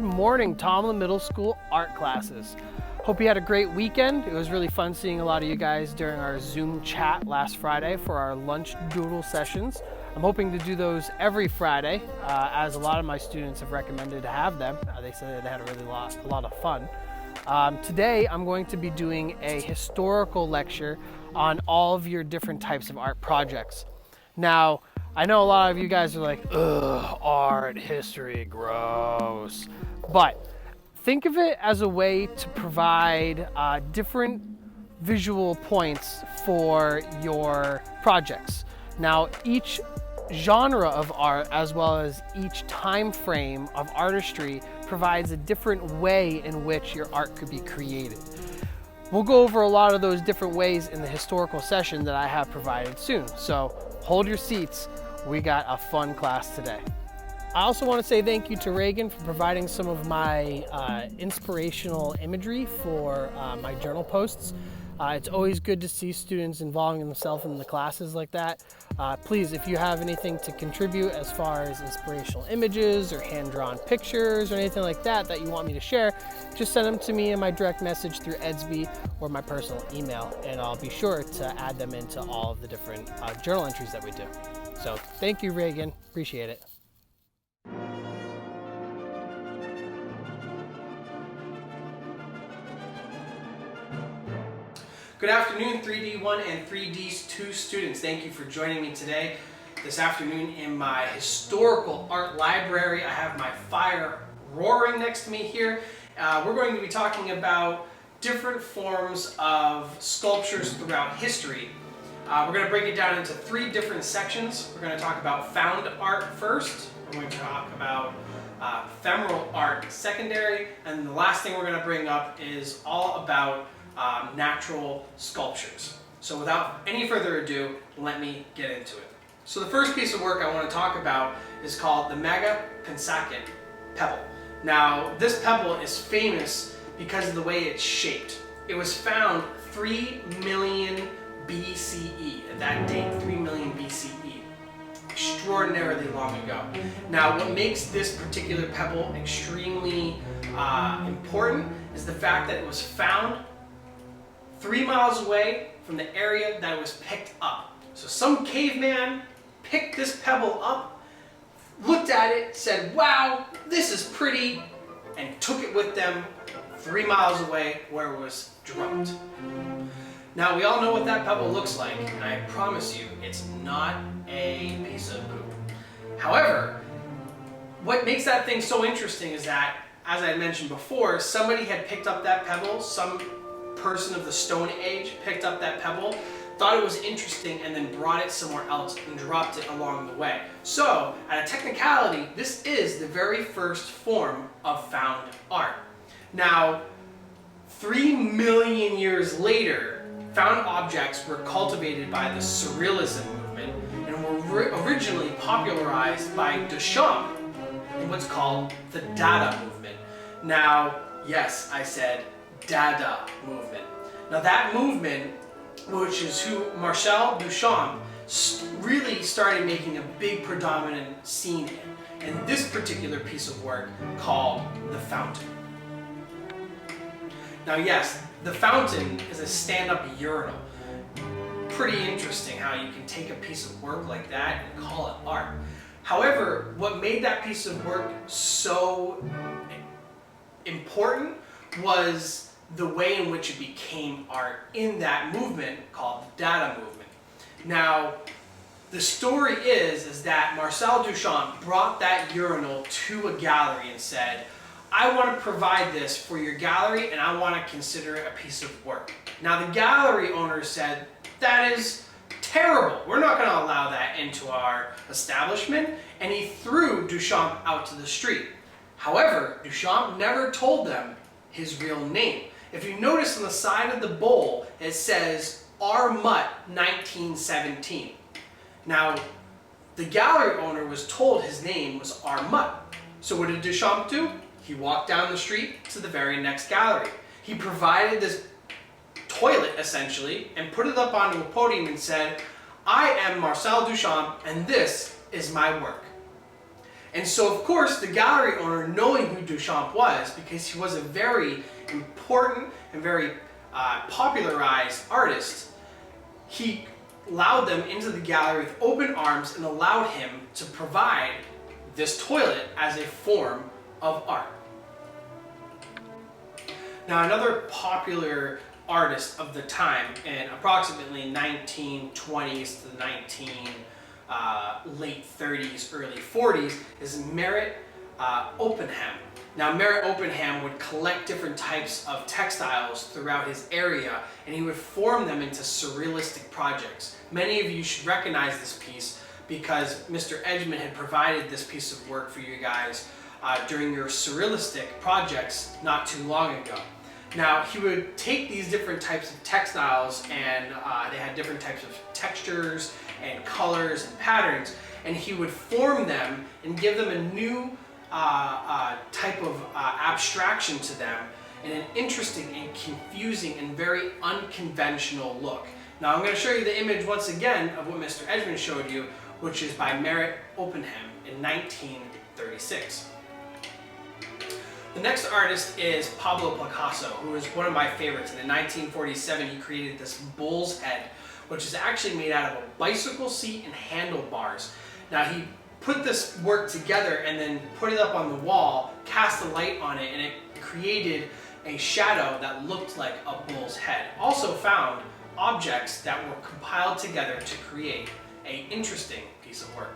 Good morning, Tomlin Middle School art classes. Hope you had a great weekend. It was really fun seeing a lot of you guys during our Zoom chat last Friday for our lunch doodle sessions. I'm hoping to do those every Friday, as a lot of my students have recommended to have them. They said they had a lot of fun. Today, I'm going to be doing a historical lecture on all of your different types of art projects. Now, I know a lot of you guys are like, ugh, art, history, gross. But think of it as a way to provide different visual points for your projects. Now, each genre of art, as well as each time frame of artistry, provides a different way in which your art could be created. We'll go over a lot of those different ways in the historical session that I have provided soon. So hold your seats. We got a fun class today. I also want to say thank you to Reagan for providing some of my inspirational imagery for my journal posts. It's always good to see students involving themselves in the classes like that. Please, if you have anything to contribute as far as inspirational images or hand-drawn pictures or anything like that that you want me to share, just send them to me in my direct message through Edsby or my personal email, and I'll be sure to add them into all of the different journal entries that we do. So thank you, Reagan. Appreciate it. Good afternoon, 3D1 and 3D2 students. Thank you for joining me today. This afternoon in my historical art library, I have my fire roaring next to me here. We're going to be talking about different forms of sculptures throughout history. We're going to break it down into three different sections. We're going to talk about found art first. We're going to talk about ephemeral art secondary. And the last thing we're going to bring up is all about natural sculptures. So without any further ado, let me get into it. So the first piece of work I want to talk about is called the Pensacola pebble. Now, this pebble is famous because of the way it's shaped. It was found 3 million BCE. At that date, 3 million BCE. Extraordinarily long ago. Now, what makes this particular pebble extremely important is the fact that it was found 3 miles away from the area that it was picked up. So some caveman picked this pebble up, looked at it, said, wow, this is pretty, and took it with them 3 miles away where it was dropped. Now, we all know what that pebble looks like, and I promise you, it's not a piece of poop. However, what makes that thing so interesting is that, as I mentioned before, somebody had picked up that pebble, some person of the Stone Age picked up that pebble, thought it was interesting, and then brought it somewhere else and dropped it along the way. So, at a technicality, this is the very first form of found art. Now, 3 million years later, found objects were cultivated by the Surrealism movement and were originally popularized by Duchamp in what's called the Dada movement. Now, yes, I said Dada movement. Now that movement, which is who Marcel Duchamp really started making a big predominant scene in this particular piece of work called The Fountain. Now yes, the fountain is a stand-up urinal. Pretty interesting how you can take a piece of work like that and call it art. However, what made that piece of work so important was the way in which it became art in that movement called the Dada movement. Now, the story is that Marcel Duchamp brought that urinal to a gallery and said, I want to provide this for your gallery and I want to consider it a piece of work. Now the gallery owner said, that is terrible. We're not going to allow that into our establishment, and he threw Duchamp out to the street. However, Duchamp never told them his real name. If you notice on the side of the bowl, it says R. Mutt 1917. Now, the gallery owner was told his name was R. Mutt. So what did Duchamp do? He walked down the street to the very next gallery. He provided this toilet, essentially, and put it up onto a podium and said, I am Marcel Duchamp, and this is my work. And so, of course, the gallery owner, knowing who Duchamp was, because he was a very important and very popularized artist, he allowed them into the gallery with open arms and allowed him to provide this toilet as a form of art. Now, another popular artist of the time, in approximately 1920s to the late 30s, early 40s, is Merritt Oppenheim. Now, Merritt Oppenheim would collect different types of textiles throughout his area, and he would form them into surrealistic projects. Many of you should recognize this piece because Mr. Edgman had provided this piece of work for you guys during your surrealistic projects not too long ago. Now, he would take these different types of textiles, and they had different types of textures and colors and patterns, and he would form them and give them a new type of abstraction to them, and an interesting and confusing and very unconventional look. Now, I'm going to show you the image once again of what Mr. Edgman showed you, which is by Merritt Oppenheim in 1936. The next artist is Pablo Picasso, who is one of my favorites. And in 1947, he created this bull's head, which is actually made out of a bicycle seat and handlebars. Now, he put this work together and then put it up on the wall, cast a light on it, and it created a shadow that looked like a bull's head. Also found objects that were compiled together to create an interesting piece of work.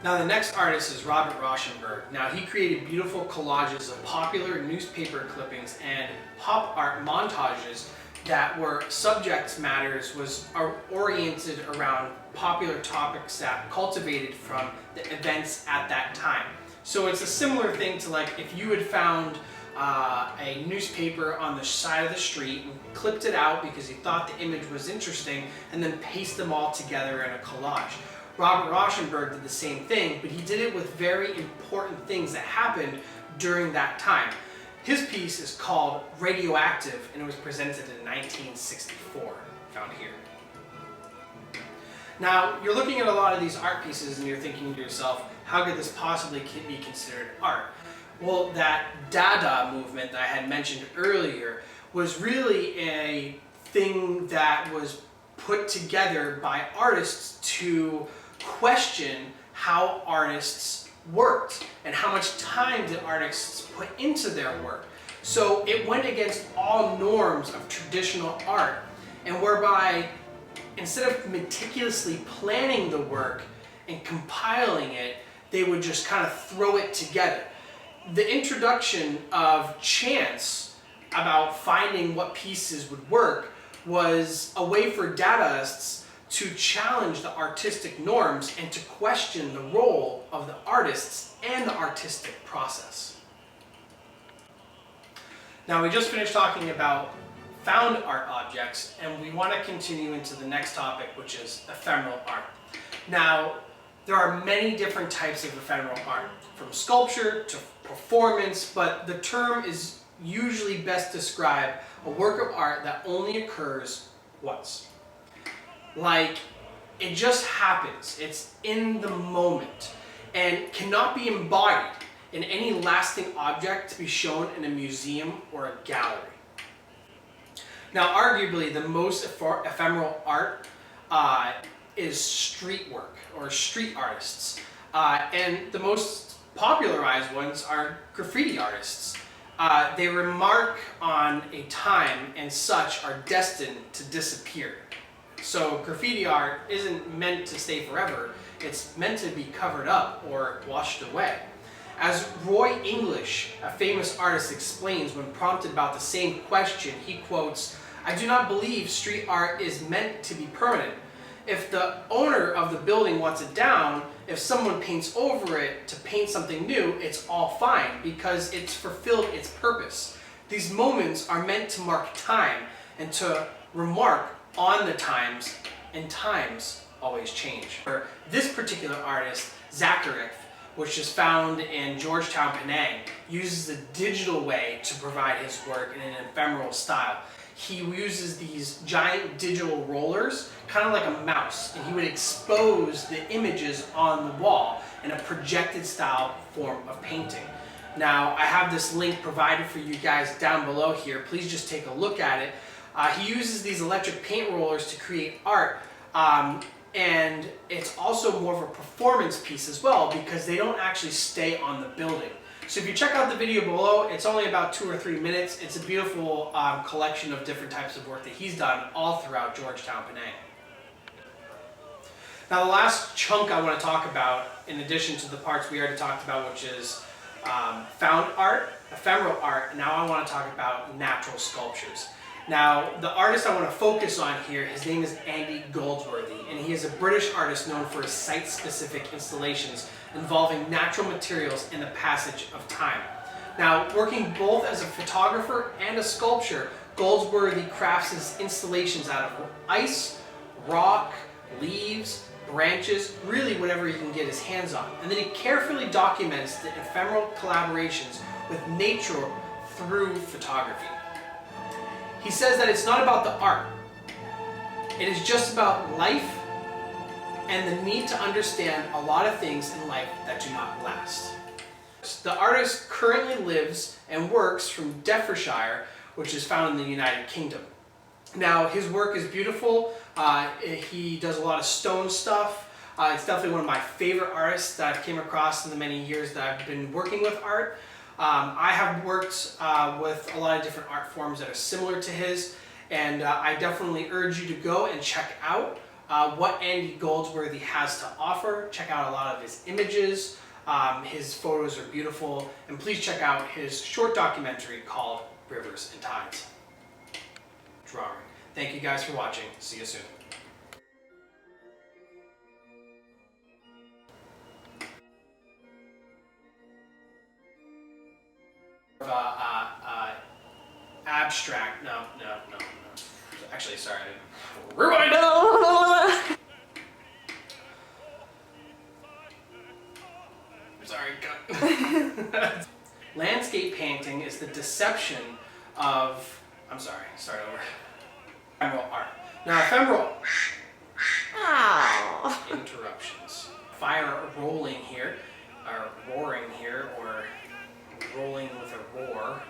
Now, the next artist is Robert Rauschenberg. Now, he created beautiful collages of popular newspaper clippings and pop art montages that were subject matters are oriented around popular topics that cultivated from the events at that time. So it's a similar thing to like if you had found a newspaper on the side of the street and clipped it out because you thought the image was interesting and then paste them all together in a collage. Robert Rauschenberg did the same thing, but he did it with very important things that happened during that time. His piece is called Radioactive, and it was presented in 1964, found here. Now, you're looking at a lot of these art pieces and you're thinking to yourself, how could this possibly be considered art? Well, that Dada movement that I had mentioned earlier was really a thing that was put together by artists to question how artists worked and how much time did artists put into their work. So it went against all norms of traditional art, and whereby instead of meticulously planning the work and compiling it, they would just kind of throw it together. The introduction of chance about finding what pieces would work was a way for Dadaists to challenge the artistic norms and to question the role of the artists and the artistic process. Now, we just finished talking about found art objects, and we want to continue into the next topic, which is ephemeral art. Now, there are many different types of ephemeral art, from sculpture to performance, but the term is usually best describe a work of art that only occurs once. Like, it just happens, it's in the moment, and cannot be embodied in any lasting object to be shown in a museum or a gallery. Now, arguably, the most ephemeral art is street work, or street artists. And the most popularized ones are graffiti artists. They remark on a time and such are destined to disappear. So graffiti art isn't meant to stay forever, it's meant to be covered up or washed away. As Roy English, a famous artist, explains when prompted about the same question, he quotes, "I do not believe street art is meant to be permanent. If the owner of the building wants it down, if someone paints over it to paint something new, it's all fine because it's fulfilled its purpose. These moments are meant to mark time and to remark on the times, and times always change." For this particular artist, Zacharich, which is found in Georgetown, Penang, uses a digital way to provide his work in an ephemeral style. he uses these giant digital rollers, kind of like a mouse, and he would expose the images on the wall in a projected style form of painting. Now, I have this link provided for you guys down below here. Please just take a look at it. He uses these electric paint rollers to create art, and it's also more of a performance piece as well because they don't actually stay on the building. So if you check out the video below, it's only about 2 or 3 minutes. It's a beautiful collection of different types of work that he's done all throughout Georgetown, Penang. Now the last chunk I want to talk about, in addition to the parts we already talked about, which is found art, ephemeral art, now I want to talk about natural sculptures. Now, the artist I want to focus on here, his name is Andy Goldsworthy, and he is a British artist known for his site-specific installations involving natural materials and the passage of time. Now, working both as a photographer and a sculptor, Goldsworthy crafts his installations out of ice, rock, leaves, branches, really whatever he can get his hands on. And then he carefully documents the ephemeral collaborations with nature through photography. He says that it's not about the art. It is just about life and the need to understand a lot of things in life that do not last. The artist currently lives and works from Derbyshire, which is found in the United Kingdom. Now, his work is beautiful. He does a lot of stone stuff. It's definitely one of my favorite artists that I've came across in the many years that I've been working with art. I have worked with a lot of different art forms that are similar to his, and I definitely urge you to go and check out what Andy Goldsworthy has to offer. Check out a lot of his images. His photos are beautiful, and please check out his short documentary called Rivers and Tides. Drawing. Thank you guys for watching. See you soon. Abstract. No. Actually, sorry. Rewind. Sorry, cut. Landscape painting is the deception of. I'm sorry. Start over. Ephemeral art. Now, ephemeral. Oh. Interruptions. Fire rolling here, or roaring here, or rolling with a roar.